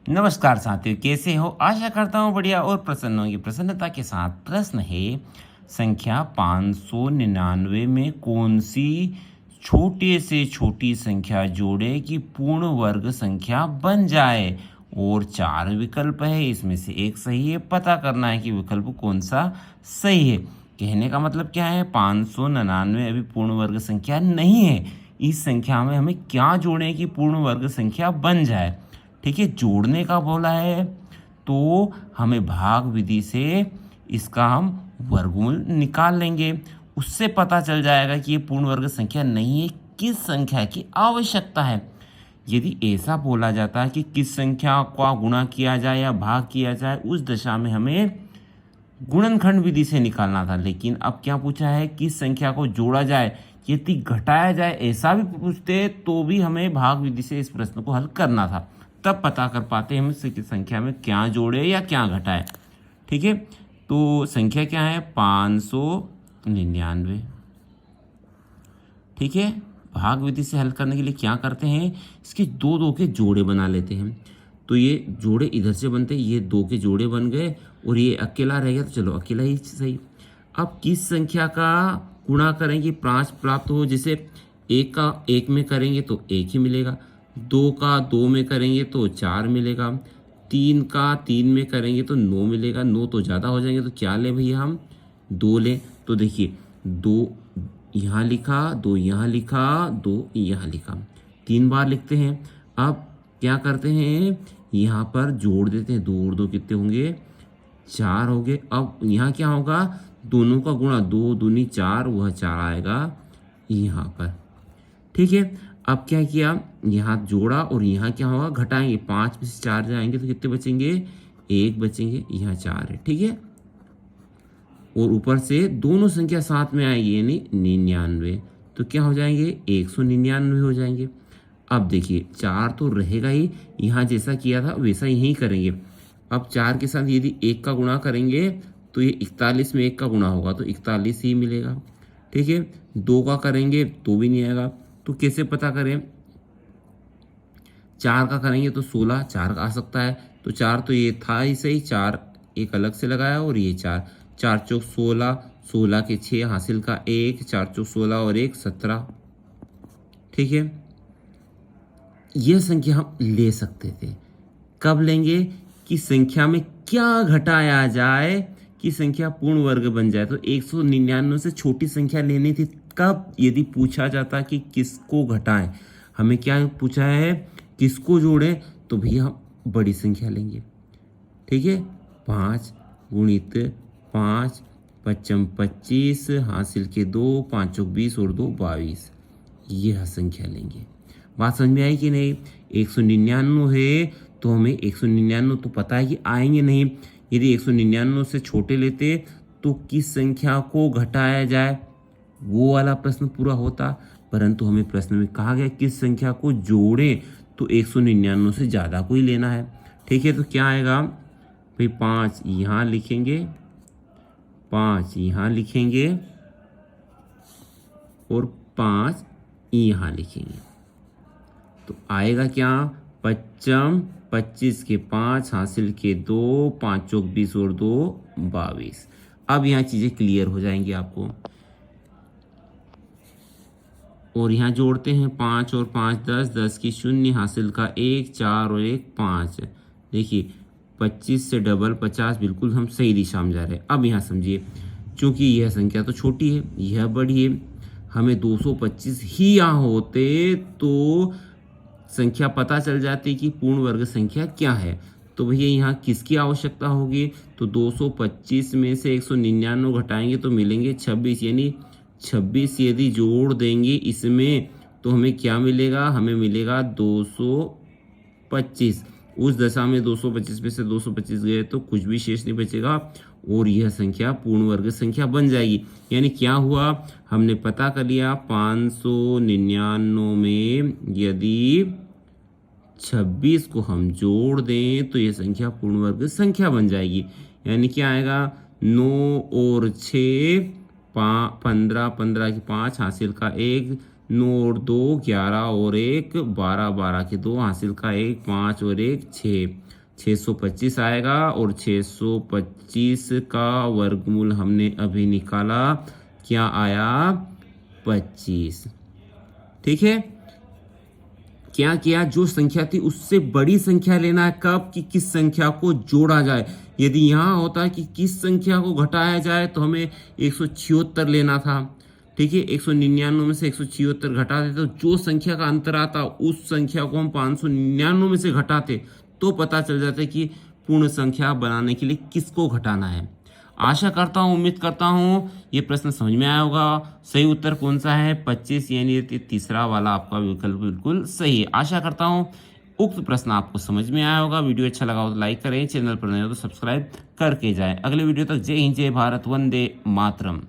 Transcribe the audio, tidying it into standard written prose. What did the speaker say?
नमस्कार साथियों, कैसे हो? आशा करता हूँ बढ़िया और प्रसन्न होंगे। प्रसन्नता के साथ प्रश्न है, संख्या 599 में कौन सी छोटे से छोटी संख्या जोड़े कि पूर्ण वर्ग संख्या बन जाए? और 4 विकल्प है, इसमें से एक सही है। पता करना है कि विकल्प कौन सा सही है। कहने का मतलब क्या है? 599 अभी पूर्ण वर्ग संख्या नहीं है। इस संख्या में हमें क्या जोड़ें कि पूर्ण वर्ग संख्या बन जाए? ठीक है, जोड़ने का बोला है तो हमें भाग विधि से इसका हम वर्गमूल निकाल लेंगे। उससे पता चल जाएगा कि ये पूर्ण वर्ग संख्या नहीं है, किस संख्या की आवश्यकता है। यदि ऐसा बोला जाता है कि किस संख्या का गुणा किया जाए या भाग किया जाए, उस दशा में हमें गुणनखंड विधि से निकालना था। लेकिन अब क्या पूछा है? किस संख्या को जोड़ा जाए, यदि घटाया जाए, ऐसा भी पूछते तो भी हमें भाग विधि से इस प्रश्न को हल करना था। तब पता कर पाते हम इस संख्या में क्या जोड़े या क्या घटाए। ठीक है, तो संख्या क्या है? 599। ठीक है, भाग विधि से हल करने के लिए क्या करते हैं? इसके दो दो के जोड़े बना लेते हैं। तो ये जोड़े इधर से बनते हैं, ये दो के जोड़े बन गए और ये अकेला रह गया, तो चलो अकेला ही सही। अब किस संख्या का गुणा करेंगे 5 प्राप्त हो? जैसे एक का एक में करेंगे तो एक ही मिलेगा, दो का दो में करेंगे तो 4 मिलेगा, 3 का 3 में करेंगे तो 9 मिलेगा। 9 तो ज़्यादा हो जाएंगे, तो क्या लें भैया? हम 2 लें। तो देखिए, 2 यहाँ लिखा, 2 यहाँ लिखा, 2 यहाँ लिखा, 3 बार लिखते हैं। अब क्या करते हैं? यहाँ पर जोड़ देते हैं। 2 और 2 कितने होंगे? 4 हो गए। अब यहाँ क्या होगा? दोनों का गुणा, 2 दूनी 4, वह 4 आएगा यहाँ पर। ठीक है, अब क्या किया? यहाँ जोड़ा और यहाँ क्या होगा? घटाएंगे। 5 में से 4 जाएंगे तो कितने बचेंगे? 1 बचेंगे। यहाँ 4 है। ठीक है, और ऊपर से दोनों संख्या साथ में आएगी, यानी 99। तो क्या हो जाएंगे? 199 हो जाएंगे। अब देखिए, 4 तो रहेगा ही, यहाँ जैसा किया था वैसा यही करेंगे। अब 4 के साथ यदि 1 का गुणा करेंगे तो ये 41 में 1 का गुणा होगा तो 41 ही मिलेगा। ठीक है, 2 का करेंगे तो भी नहीं आएगा। तो कैसे पता करें? 4 का करेंगे तो 16, 4 का आ सकता है। तो 4 तो ये था ही सही, 4 एक अलग से लगाया और ये 4, 4 चौक 16, 16 के 6 हासिल का 1, 4 चौक 16 और 1 17। ठीक है, यह संख्या हम ले सकते थे। कब लेंगे? कि संख्या में क्या घटाया जाए कि संख्या पूर्ण वर्ग बन जाए। तो 199 से छोटी संख्या लेनी थी। कब? यदि पूछा जाता कि किसको घटाएं। हमें क्या पूछा है? किसको जोड़ें? तो भैया हम बड़ी संख्या लेंगे। ठीक है, 5 गुणित 5, 5 25, हासिल के 2, 5 20 और 2 22, यह संख्या लेंगे। बात समझ में आई कि नहीं? 199 है तो हमें 199 तो पता है कि आएंगे नहीं। यदि 199 से छोटे लेते तो किस संख्या को घटाया जाए, वो वाला प्रश्न पूरा होता। परंतु हमें प्रश्न में कहा गया किस संख्या को जोड़ें, तो 199 से ज़्यादा को ही लेना है। ठीक है, तो क्या आएगा भाई? 5 यहाँ लिखेंगे, 5 यहाँ लिखेंगे और 5 यहाँ लिखेंगे। तो आएगा क्या? 55, 25 के 5 हासिल के 2, 5 चौक 20 और 2 22। अब यहाँ चीज़ें क्लियर हो जाएंगी आपको। और यहाँ जोड़ते हैं 5 और 5 10, 10 की 0 हासिल का 1, 4 और 1 5। देखिए, 25 से डबल 50, बिल्कुल हम सही दिशा में जा रहे हैं। अब यहाँ समझिए, चूंकि यह संख्या तो छोटी है, यह बड़ी है, हमें 225 ही यहाँ होते तो संख्या पता चल जाती कि पूर्ण वर्ग संख्या क्या है। तो भैया यहाँ किसकी आवश्यकता होगी? तो 225 में से 199 घटाएंगे तो मिलेंगे 26, यानी 26 यदि जोड़ देंगे इसमें तो हमें क्या मिलेगा? हमें मिलेगा 225। उस दशा में 225 में से 225 गए तो कुछ भी शेष नहीं बचेगा और यह संख्या पूर्ण वर्ग संख्या बन जाएगी। यानी क्या हुआ? हमने पता कर लिया 599 में यदि 26 को हम जोड़ दें तो यह संख्या पूर्ण वर्ग संख्या बन जाएगी। यानी क्या आएगा? 9 और 6 15, 15 के 5 हासिल का 1, 9 और 2 11 और 1 12, 12 के 2 हासिल का 1, 5 और 1 6। 625 आएगा और 625 का वर्गमूल हमने अभी निकाला, क्या आया? 25। ठीक है, क्या किया? जो संख्या थी उससे बड़ी संख्या लेना है। कब? कि किस संख्या को जोड़ा जाए। यदि यहाँ होता है कि किस संख्या को घटाया जाए तो हमें 176 लेना था। ठीक है, 199 में से 176 घटा देते तो जो संख्या का अंतर आता उस संख्या को हम 599 में से घटाते तो पता चल जाता है कि पूर्ण संख्या बनाने के लिए किसको घटाना है। आशा करता हूँ, उम्मीद करता हूँ ये प्रश्न समझ में आया होगा। सही उत्तर कौन सा है? 25, यानी तीसरा वाला आपका विकल्प बिल्कुल सही है। आशा करता हूँ उक्त प्रश्न आपको समझ में आया होगा। वीडियो अच्छा लगा हो तो लाइक करें, चैनल पर नए हो तो सब्सक्राइब करके जाएं। अगले वीडियो तक जय हिंद, जय भारत, वंदे मातरम।